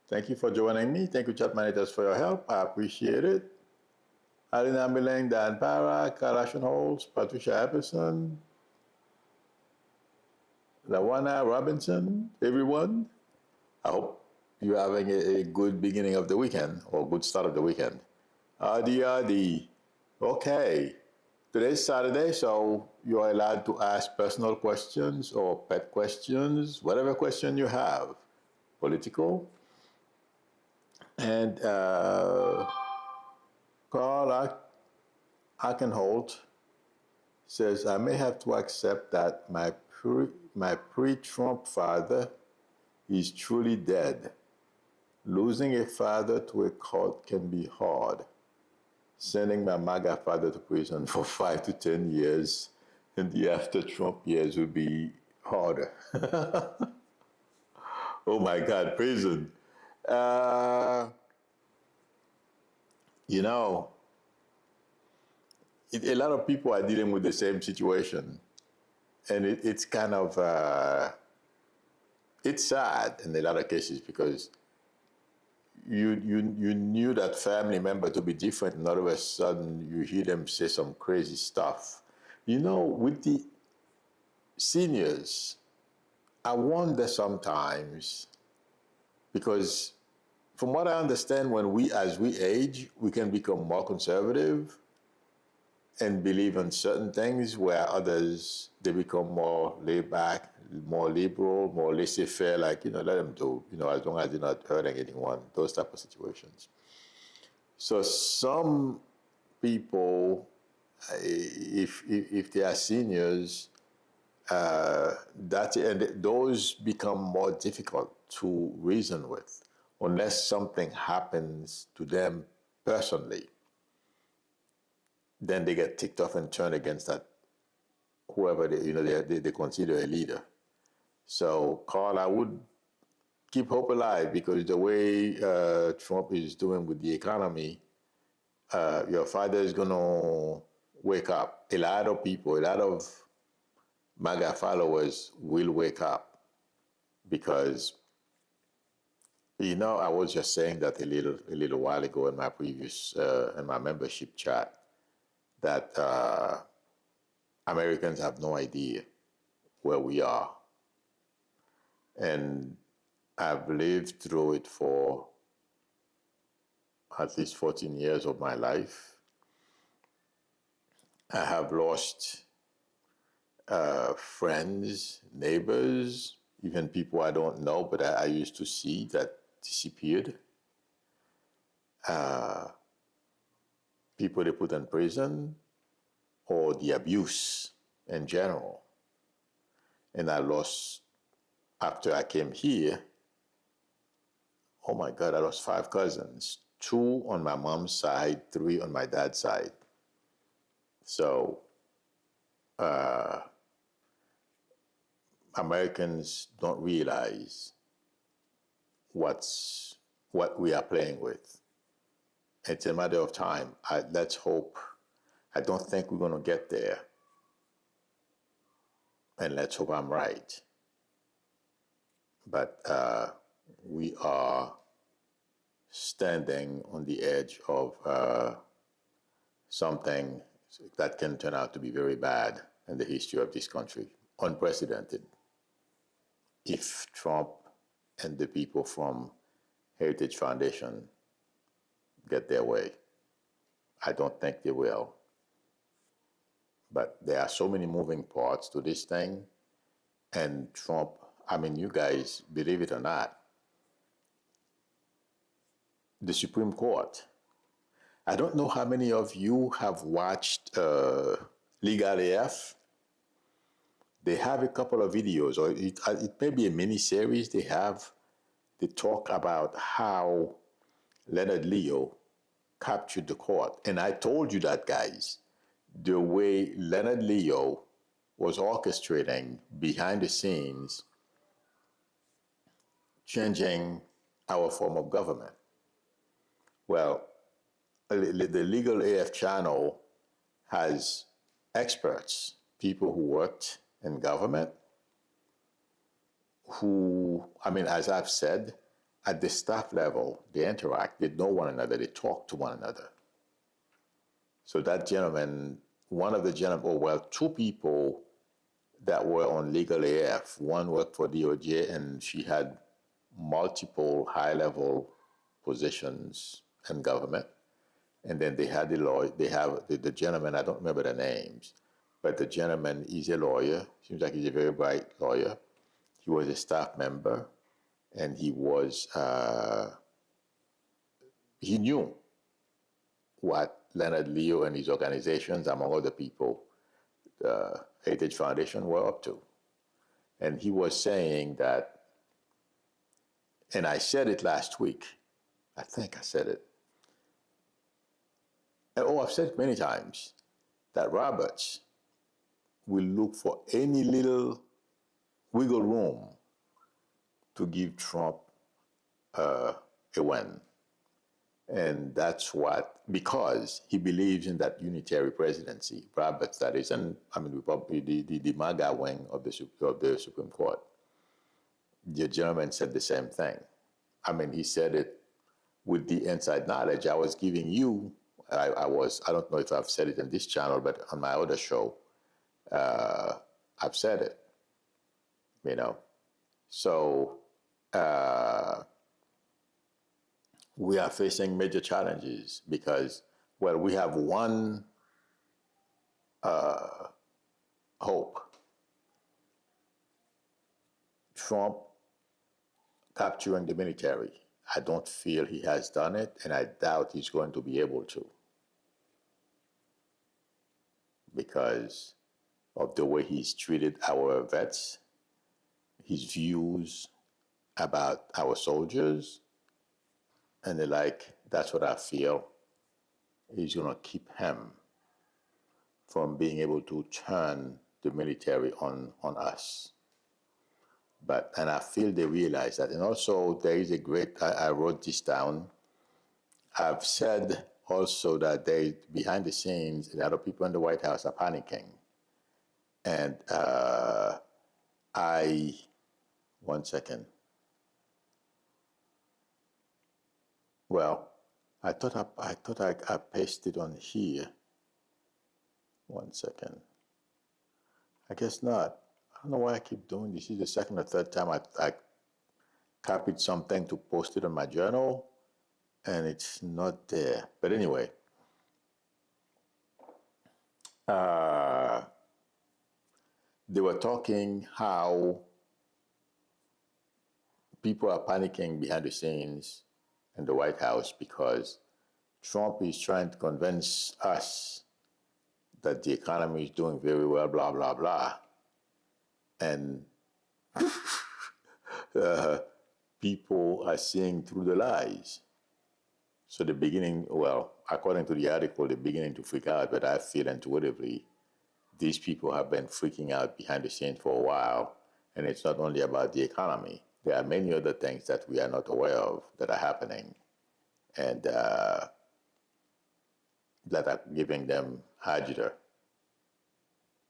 Thank you for joining me. Thank you, chat managers, for your help. I appreciate it. Alina Mileng, Dan Para, Kalashan Holmes, Patricia Epperson, Lawana Robinson, everyone. I hope you're having a good beginning of the weekend or good start of the weekend. Adi Adi. Okay. Today's Saturday, so you are allowed to ask personal questions or pet questions, whatever question you have, political. And Carl Ackenholt says, I may have to accept that my pre-Trump father is truly dead. Losing a father to a cult can be hard. Sending my MAGA father to prison for 5 to 10 years in the after Trump years would be harder. Oh my God, prison. Uh, you know, a lot of people are dealing with the same situation. And it's kind of, it's sad in a lot of cases because you knew that family member to be different, and all of a sudden you hear them say some crazy stuff. You know, with the seniors, I wonder sometimes, because from what I understand, as we age, we can become more conservative and believe in certain things, where others, they become more laid back, more liberal, more laissez-faire, like, let them do, as long as they're not hurting anyone, those type of situations. So some people, if they are seniors, those become more difficult to reason with unless something happens to them personally. Then they get ticked off and turned against that whoever they consider a leader. So, Carl, I would keep hope alive, because the way Trump is doing with the economy, your father is going to wake up. A lot of people, a lot of MAGA followers will wake up, because, I was just saying that a little while ago in my previous, in my membership chat, that Americans have no idea where we are. And I've lived through it for at least 14 years of my life. I have lost friends, neighbors, even people I don't know, but I used to see that disappeared. People they put in prison, or the abuse in general. And I lost, after I came here, oh my God, I lost 5 cousins, 2 on my mom's side, 3 on my dad's side. So Americans don't realize what we are playing with. It's a matter of time. Let's hope. I don't think we're going to get there. And let's hope I'm right. But we are standing on the edge of something that can turn out to be very bad in the history of this country. Unprecedented. If Trump and the people from Heritage Foundation get their way. I don't think they will. But there are so many moving parts to this thing. And Trump, you guys, believe it or not, the Supreme Court, I don't know how many of you have watched Legal AF. They have a couple of videos, or it may be a mini-series they talk about how Leonard Leo captured the court. And I told you that, guys, the way Leonard Leo was orchestrating behind the scenes, changing our form of government. Well, the Legal AF channel has experts, people who worked in government, who, as I've said, at the staff level, they interact, they know one another, they talk to one another. So that gentleman, one of the gentlemen, oh, well, two people that were on legal AF, one worked for DOJ and she had multiple high-level positions in government. And then they had the lawyer, they have the gentleman, I don't remember the names, but the gentleman is a lawyer. Seems like he's a very bright lawyer. He was a staff member, and he was, he knew what Leonard Leo and his organizations, among other people, the Heritage Foundation, were up to. And he was saying that, and I said it last week, I think I said it, and I've said it many times, that Roberts will look for any little wiggle room to give Trump a win. And that's what, because he believes in that unitary presidency, Roberts, that is, and I mean, the MAGA wing of the Supreme Court. The gentleman said the same thing. I mean, he said it with the inside knowledge I was giving you. I don't know if I've said it in this channel, but on my other show, I've said it, you know. So we are facing major challenges because, well, we have one hope. Trump capturing the military. I don't feel he has done it, and I doubt he's going to be able to, because of the way he's treated our vets, his views about our soldiers, and the like. That's what I feel is going to keep him from being able to turn the military on us. But, and I feel they realize that. And also there is a great, I wrote this down. I've said also that they, behind the scenes, a lot of people in the White House are panicking. And one second. Well, I thought I pasted on here. 1 second. I guess not. I don't know why I keep doing this. This is the second or third time I copied something to post it on my journal, and it's not there. But anyway, they were talking how people are panicking behind the scenes in the White House because Trump is trying to convince us that the economy is doing very well, blah, blah, blah. And people are seeing through the lies. So the beginning, well, according to the article, they're beginning to freak out, but I feel intuitively these people have been freaking out behind the scenes for a while, and it's not only about the economy. There are many other things that we are not aware of that are happening, and that are giving them agita.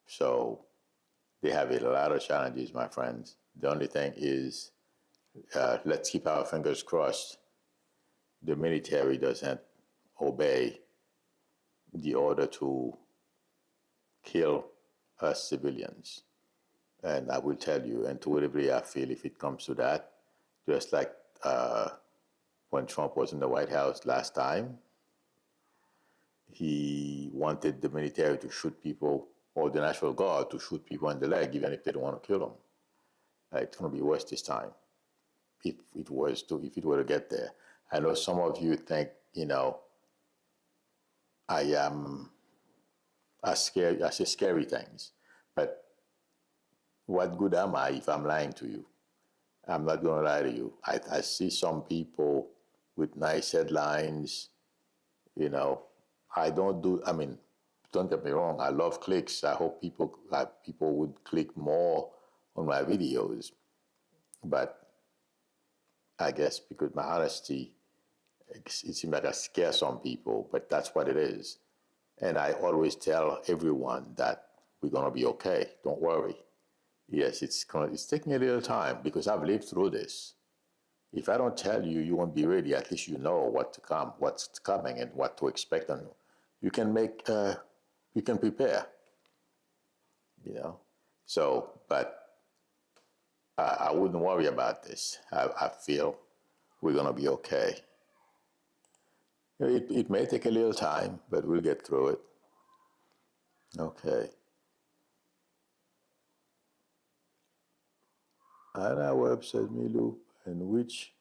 So they have a lot of challenges, my friends. The only thing is, let's keep our fingers crossed the military doesn't obey the order to kill us civilians. And I will tell you, intuitively, I feel if it comes to that, just like when Trump was in the White House last time, he wanted the military to shoot people, or the National Guard to shoot people in the leg, even if they don't want to kill them. It's going to be worse this time, if it were to get there. I know some of you think, I say scary things, but what good am I if I'm lying to you? I'm not going to lie to you. I see some people with nice headlines, don't get me wrong, I love clicks. I hope people would click more on my videos. But I guess because my honesty, it seems like I scare some people, but that's what it is. And I always tell everyone that we're going to be okay. Don't worry. Yes, it's taking a little time because I've lived through this. If I don't tell you, you won't be ready. At least you know what to come, what's coming, and what to expect, and you can make, you can prepare. You know, so but I wouldn't worry about this. I feel we're gonna be okay. It may take a little time, but we'll get through it. Okay. Anna Webb says, Milu, and which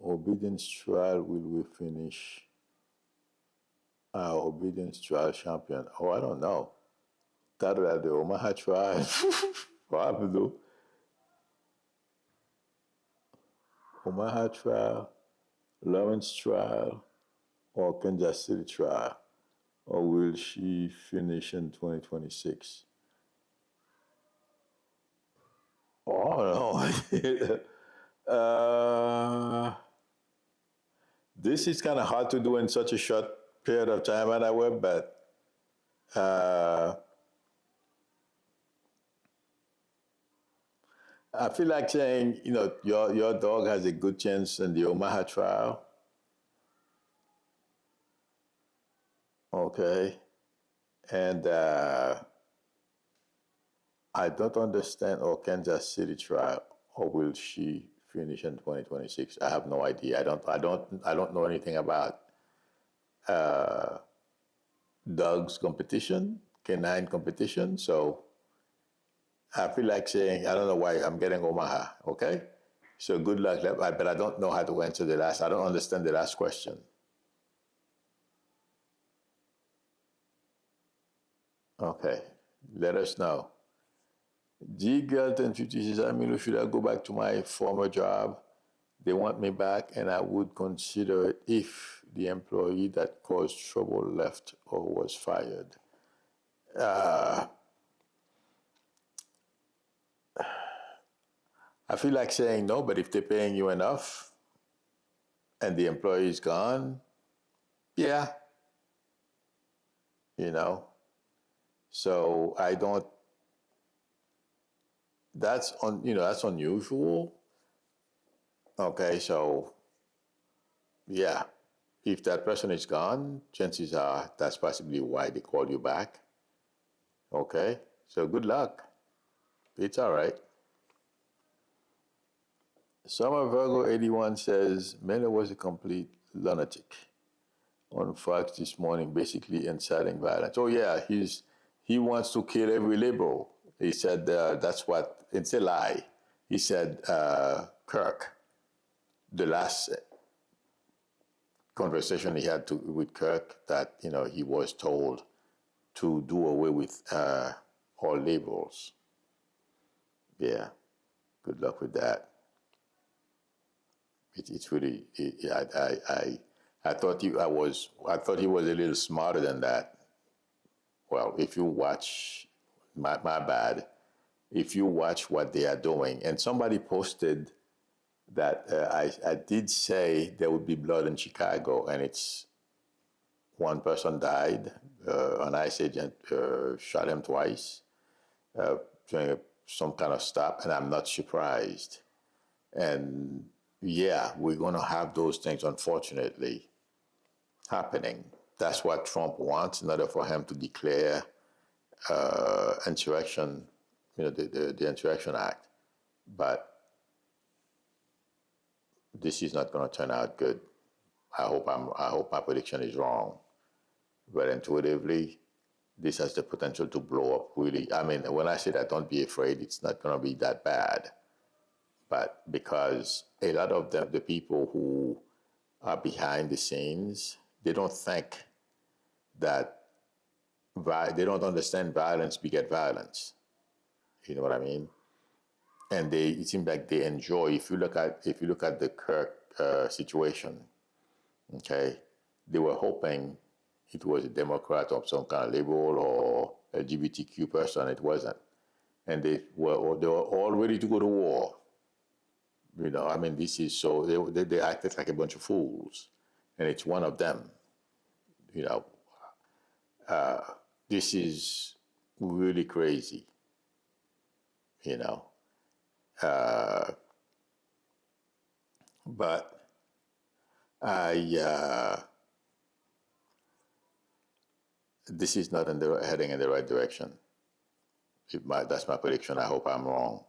obedience trial will we finish our obedience trial champion? Oh, I don't know. That the Omaha trial. Probably. Omaha trial, Lawrence trial, or Kansas City trial? Or will she finish in 2026? Oh, no. This is kind of hard to do in such a short period of time on our web, but I feel like saying, your dog has a good chance in the Omaha trial. Okay. And I don't understand, or Kansas City trial, or will she finish in 2026? I have no idea. I don't know anything about dogs competition, canine competition. So I feel like saying, I don't know why I'm getting Omaha. Okay. So good luck, but I don't know how to answer the last. I don't understand the last question. Okay, let us know. G Galton 50 says, Amilo, should I go back to my former job? They want me back, and I would consider it if the employee that caused trouble left or was fired. I feel like saying no, but if they're paying you enough and the employee is gone, yeah, you know. So I don't. That's unusual. Okay, so yeah, if that person is gone, chances are that's possibly why they call you back. Okay, so good luck. It's all right. Summer Virgo 81 says Miller was a complete lunatic on Fox this morning, basically inciting violence. Oh yeah, he wants to kill every liberal. He said that's what, it's a lie. He said Kirk, the last conversation he had with Kirk, that he was told to do away with all labels. Yeah, good luck with that. It's really. I thought I thought he was a little smarter than that. Well, if you watch, my bad. If you watch what they are doing, and somebody posted that I did say there would be blood in Chicago, and it's one person died. An ICE agent shot him twice during some kind of stop, and I'm not surprised. And yeah, we're going to have those things, unfortunately, happening. That's what Trump wants in order for him to declare insurrection, the Insurrection Act. But this is not going to turn out good. I hope my prediction is wrong. But intuitively, this has the potential to blow up really. I mean, when I say that, don't be afraid. It's not going to be that bad. But because a lot of the people who are behind the scenes, they don't think that they don't understand violence beget violence. You know what I mean? And it seems like they enjoy. If you look at the Kirk situation, okay, they were hoping it was a Democrat of some kind of liberal or LGBTQ person. It wasn't, and they were all ready to go to war. I mean, this is so they acted like a bunch of fools, and it's one of them. You know, this is really crazy. You know, But this is not heading in the right direction. That's my prediction. I hope I'm wrong.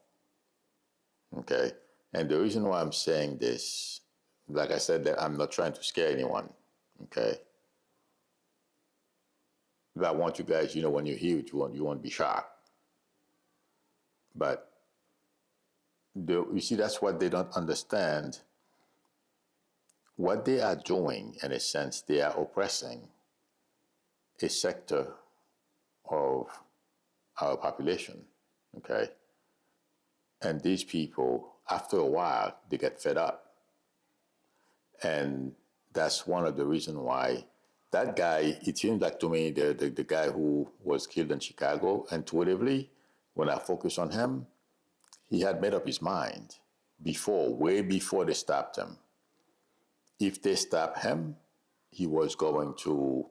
Okay. And the reason why I'm saying this, like I said, that I'm not trying to scare anyone. Okay. But I want you guys, when you hear it, you won't be shocked. But you see, that's what they don't understand. What they are doing, in a sense, they are oppressing a sector of our population. Okay. And these people, after a while, they get fed up. And that's one of the reasons why that guy, it seems like to me, the guy who was killed in Chicago, intuitively, when I focus on him, he had made up his mind way before they stopped him. If they stopped him, he wasn't going to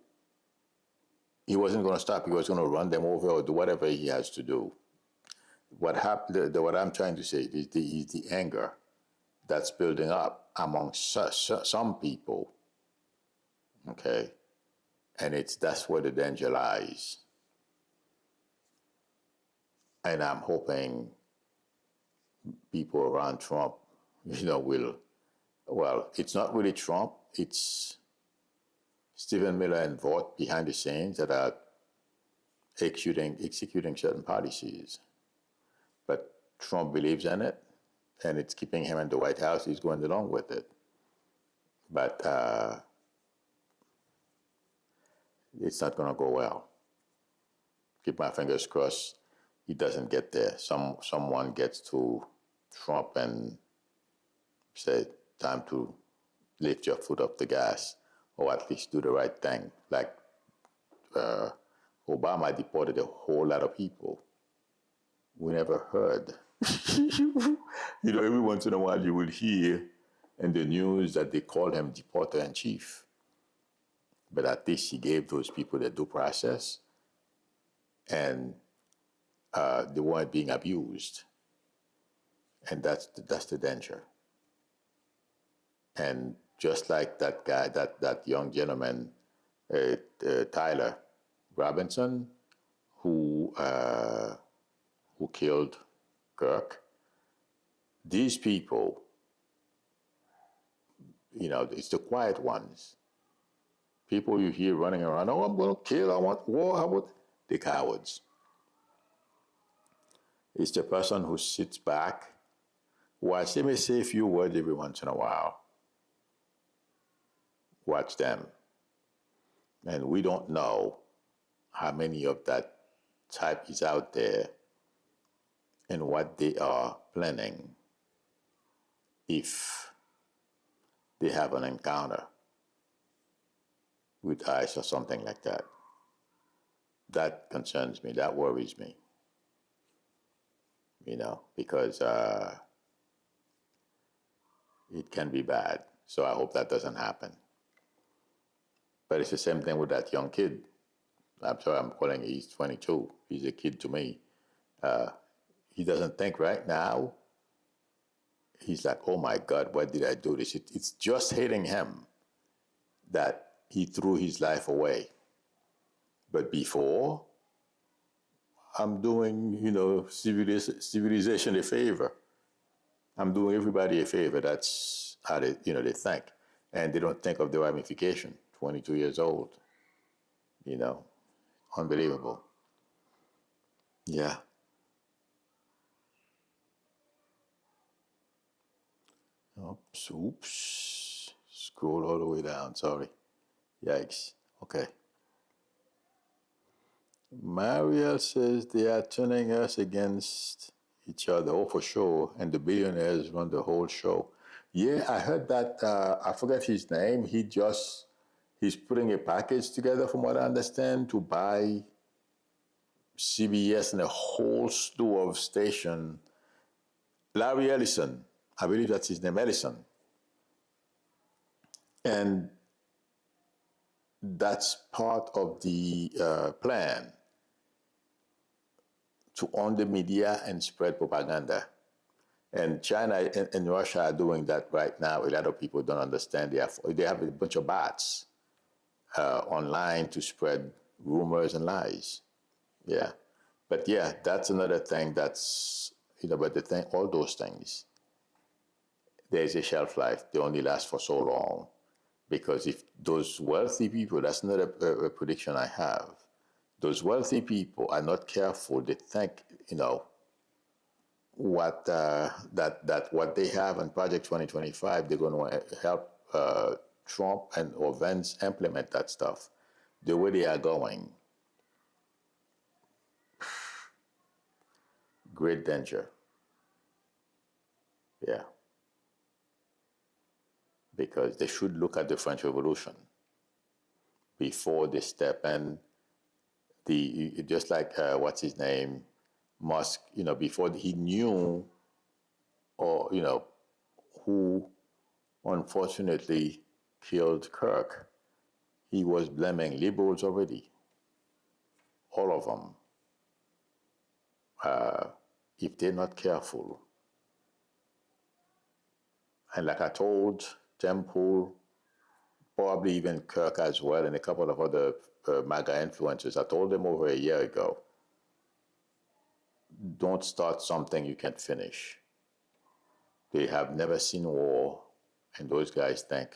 stop. He was going to run them over or do whatever he has to do. What I'm trying to say is the anger that's building up among some people. Okay. And that's where the danger lies. And I'm hoping people around Trump, it's not really Trump, it's Stephen Miller and Vought behind the scenes that are executing certain policies. But Trump believes in it, and it's keeping him in the White House. He's going along with it. But it's not going to go well. Keep my fingers crossed he doesn't get there. Someone gets to Trump and say, time to lift your foot off the gas, or at least do the right thing. Like Obama deported a whole lot of people. We never heard. Every once in a while you will hear in the news that they call him deporter-in-chief. But at least he gave those people the due process, and they weren't being abused. And that's the danger. And just like that guy, that young gentleman, Tyler Robinson, who killed Kirk, these people, it's the quiet ones. People you hear running around, oh, I'm going to kill, I want war, I want the cowards. It's the person who sits back, watch. They may say a few words every once in a while. Watch them. And we don't know how many of that type is out there and what they are planning if they have an encounter with ICE or something like that. That concerns me. That worries me. Because it can be bad. So I hope that doesn't happen. But it's the same thing with that young kid. I'm sorry, I'm calling him, he's 22. He's a kid to me. He doesn't think right now. He's like, oh my God, what did I do this? It's just hitting him that he threw his life away. But before, I'm doing, civilization a favor. I'm doing everybody a favor. That's how they think. And they don't think of the ramification. 22 years old. Unbelievable. Yeah. Oops. Scroll all the way down. Sorry. Yikes. Okay. Mariel says they are turning us against each other. Oh, for sure. And the billionaires run the whole show. Yeah, I heard that. I forget his name. He's putting a package together, from what I understand, to buy CBS and a whole slew of station. Larry Ellison, I believe that's his name, Ellison. And that's part of the plan to own the media and spread propaganda. And China and Russia are doing that right now. A lot of people don't understand. They have a bunch of bots online to spread rumors and lies. Yeah. But yeah, that's another thing that's, but the thing, all those things, there's a shelf life. They only last for so long. Because if those wealthy people, that's not a prediction I have, those wealthy people are not careful, they think, what that what they have in Project 2025, they're going to help Trump and or Vance implement that stuff. The way they are going, great danger. Yeah, because they should look at the French Revolution before they step in. Just like what's his name, Musk. Before he knew, or who unfortunately killed Kirk, he was blaming liberals already, all of them. If they're not careful, and like I told Tim Pool, probably even Kirk as well, and a couple of other MAGA influencers, I told them over a year ago, don't start something you can't finish. They have never seen war, and those guys think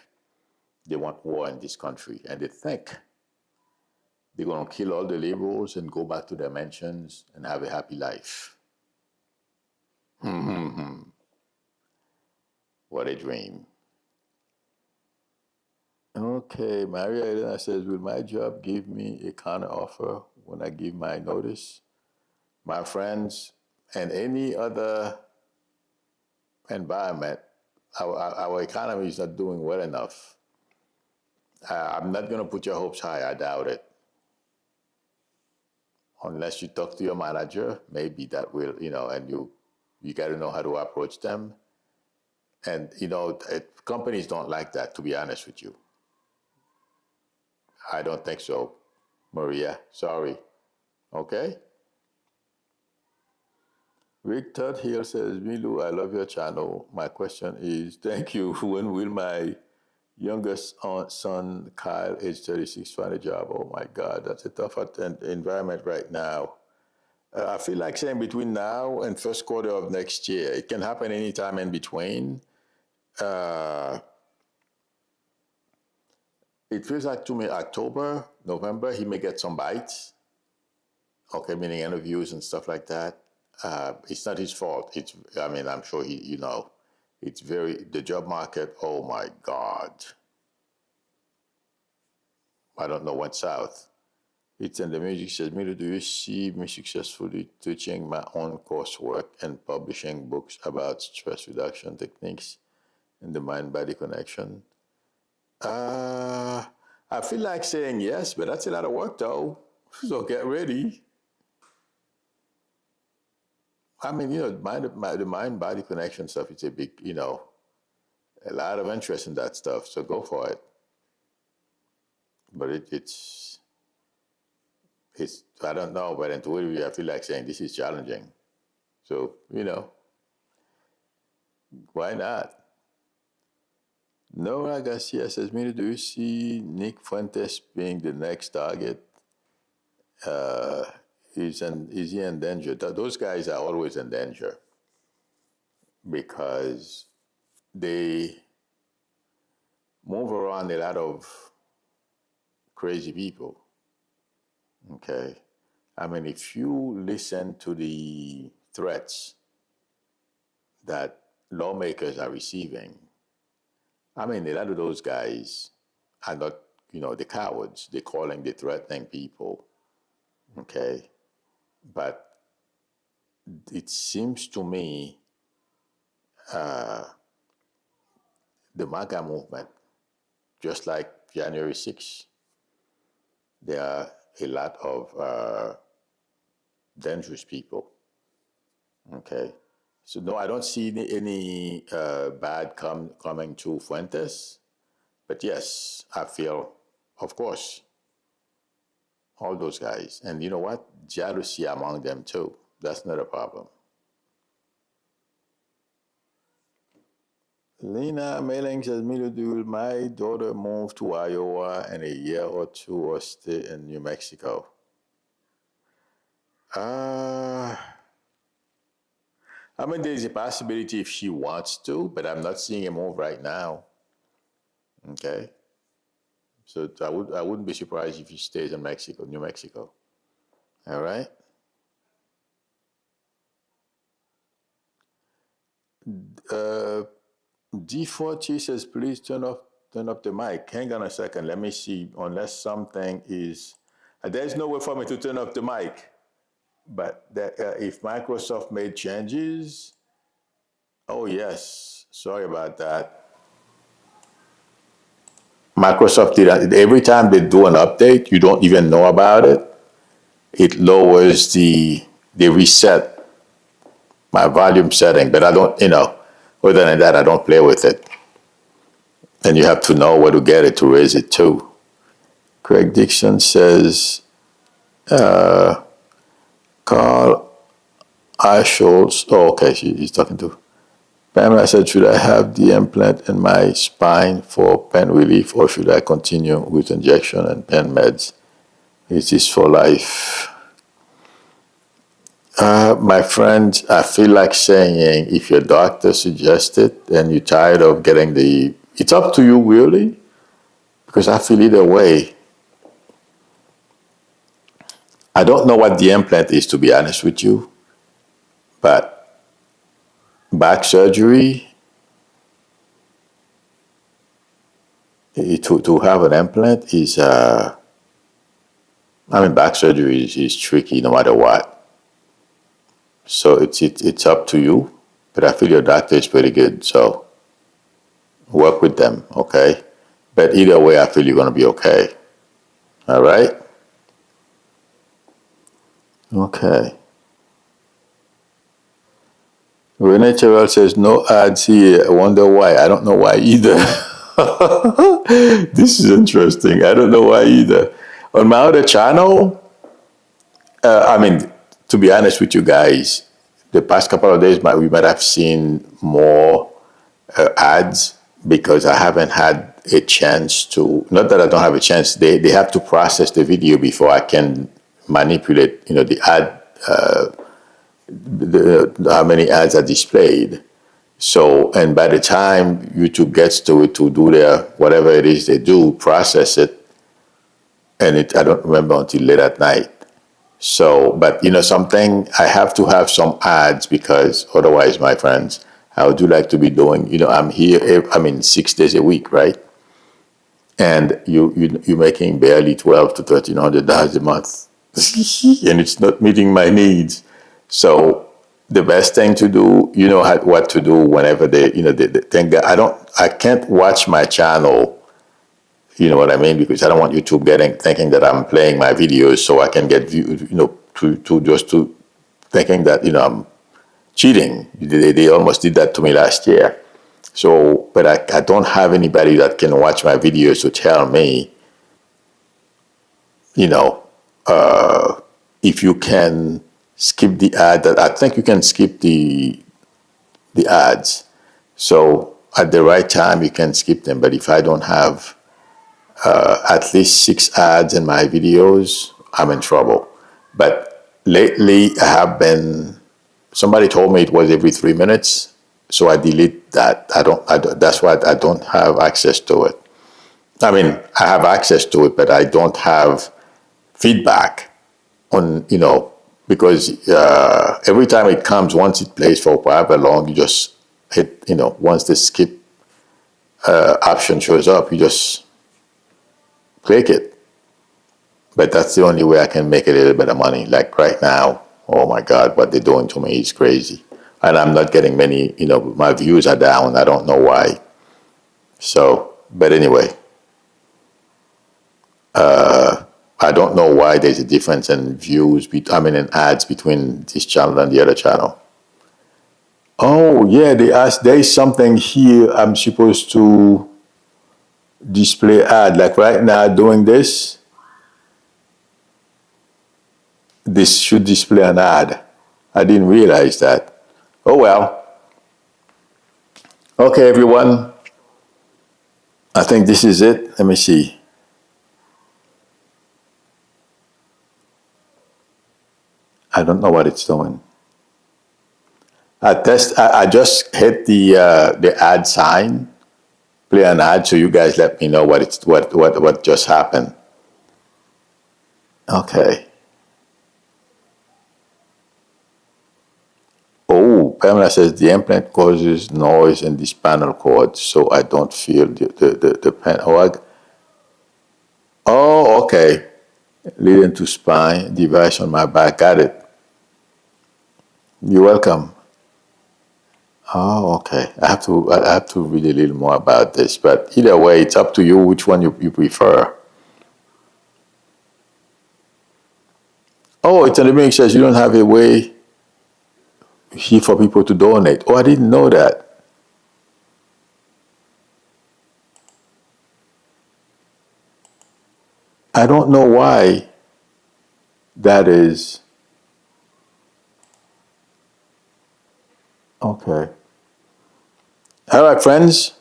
they want war in this country, and they think they're going to kill all the liberals and go back to their mansions and have a happy life. What a dream. Okay, Maria Elena says, will my job give me a counter offer when I give my notice? My friends, and any other environment, our economy is not doing well enough. I'm not going to put your hopes high. I doubt it. Unless you talk to your manager, maybe that will, and you got to know how to approach them. And, companies don't like that, to be honest with you. I don't think so, Maria. Sorry. Okay? Rick Todd Hill says, Milu, I love your channel. My question is, thank you. When will my youngest son, Kyle, age 36, find a job? Oh, my God. That's a tough environment right now. I feel like saying between now and first quarter of next year. It can happen anytime in between. It feels like to me October, November, he may get some bites. Okay, meaning interviews and stuff like that. It's not his fault. I'm sure it's the job market, oh my God. I don't know what's south. It's in the music says, Milo, do you see me successfully teaching my own coursework and publishing books about stress reduction techniques and the mind-body connection? I feel like saying yes, but that's a lot of work though. So get ready. The mind-body connection stuff, it's a big, a lot of interest in that stuff. So go for it. But it's I don't know, but intuitively I feel like saying this is challenging. So, why not? Nora Garcia says, Milo, do you see Nick Fuentes being the next target? Is he in danger? Those guys are always in danger because they move around a lot of crazy people. Okay? If you listen to the threats that lawmakers are receiving, a lot of those guys are not, the cowards. They're threatening people. Okay? But it seems to me the MAGA movement, just like January 6th, there are a lot of dangerous people. Okay? So, no, I don't see any bad coming to Fuentes. But yes, I feel, of course, all those guys. And you know what? Jealousy among them too. That's not a problem. Lena Mailing says, Will my daughter move to Iowa in a year or two or stay in New Mexico? I mean, there's a possibility if she wants to, but I'm not seeing a move right now. Okay. So I wouldn't be surprised if she stays in Mexico, New Mexico. All right. D4T says, please turn up the mic. Hang on a second. Let me see. Unless something is, there's no way for me to turn off the mic. But if Microsoft made changes, oh yes, sorry about that. Microsoft did every time they do an update, you don't even know about it. It lowers they reset my volume setting, but I don't, other than that, I don't play with it. And you have to know where to get it to raise it too. Craig Dixon says, Carl Schultz. Oh, okay, he's talking to Pamela said, should I have the implant in my spine for pain relief or should I continue with injection and pain meds? Is this for life? My friend, I feel like saying if your doctor suggests it and you're tired of getting it's up to you really, because I feel either way. I don't know what the implant is, to be honest with you, but back surgery, to have an implant is, back surgery is tricky no matter what. So it's up to you, but I feel your doctor is pretty good, so work with them, okay? But either way, I feel you're going to be okay. All right? Okay. Renee Terrell says, no ads here. I wonder why. I don't know why either. This is interesting. I don't know why either. On my other channel, to be honest with you guys, the past couple of days, we might have seen more ads because I haven't had a chance to, not that I don't have a chance, they have to process the video before I can manipulate, the ad, how many ads are displayed. So, and by the time YouTube gets to it to do their, whatever it is they do, process it, and I don't remember until late at night. So, but something, I have to have some ads because otherwise, my friends, I would like to be doing, I'm here, 6 days a week, right? And you're making barely $1,200 to $1,300 a month, and it's not meeting my needs. So the best thing to do, what to do whenever they think that I can't watch my channel. You know what I mean? Because I don't want YouTube thinking that I'm playing my videos so I can get views, to thinking that, I'm cheating. They almost did that to me last year. So, but I don't have anybody that can watch my videos to tell me, if you can skip the ad. That I think you can skip the ads. So at the right time, you can skip them. But if I don't have at least 6 ads in my videos, I'm in trouble. But lately, somebody told me it was every 3 minutes, so I delete that. That's why I don't have access to it. I have access to it, but I don't have feedback on, because every time it comes, once it plays for however long, you just hit, once the skip option shows up, you just click it. But that's the only way I can make a little bit of money. Like right now, oh my God, what they're doing to me is crazy. And I'm not getting many, my views are down. I don't know why. So, but anyway, I don't know why there's a difference in views, in ads between this channel and the other channel. Oh yeah, there's something here I'm supposed to display ad. Like right now doing this should display an ad. I didn't realize that. Oh well. Okay, everyone. I think this is it. Let me see. I don't know what it's doing. I just hit the ad sign, play an ad, so you guys let me know what just happened. Okay. Oh, Pamela says the implant causes noise in the spinal cord, so I don't feel the pain. Oh, okay. Leading to spine device on my back. Got it. You're welcome. Oh, okay. I have to read a little more about this, but either way, it's up to you which one you prefer. Oh, it's an email says you don't have a way here for people to donate. Oh, I didn't know that. I don't know why that is. Okay. All right, friends.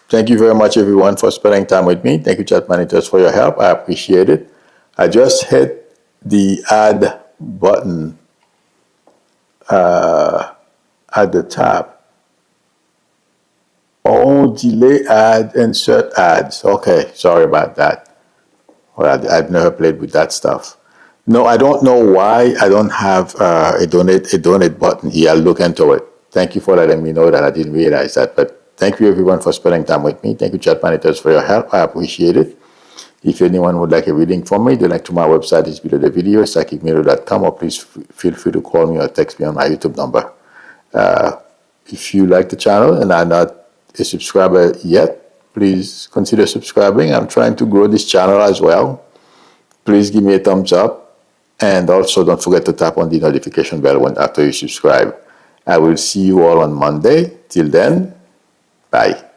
Thank you very much, everyone, for spending time with me. Thank you, chat managers, for your help. I appreciate it. I just hit the add button at the top. Oh, delay ad, insert ads. Okay, sorry about that. Well, I've never played with that stuff. No, I don't know why I don't have a donate button here. I'll look into it. Thank you for letting me know that. I didn't realize that. But thank you, everyone, for spending time with me. Thank you, chat managers, for your help. I appreciate it. If anyone would like a reading from me, the link to my website is below the video, psychicmiro.com, or please feel free to call me or text me on my YouTube number. If you like the channel and are not a subscriber yet, please consider subscribing. I'm trying to grow this channel as well. Please give me a thumbs up, and also don't forget to tap on the notification bell after you subscribe. I will see you all on Monday. Till then, bye.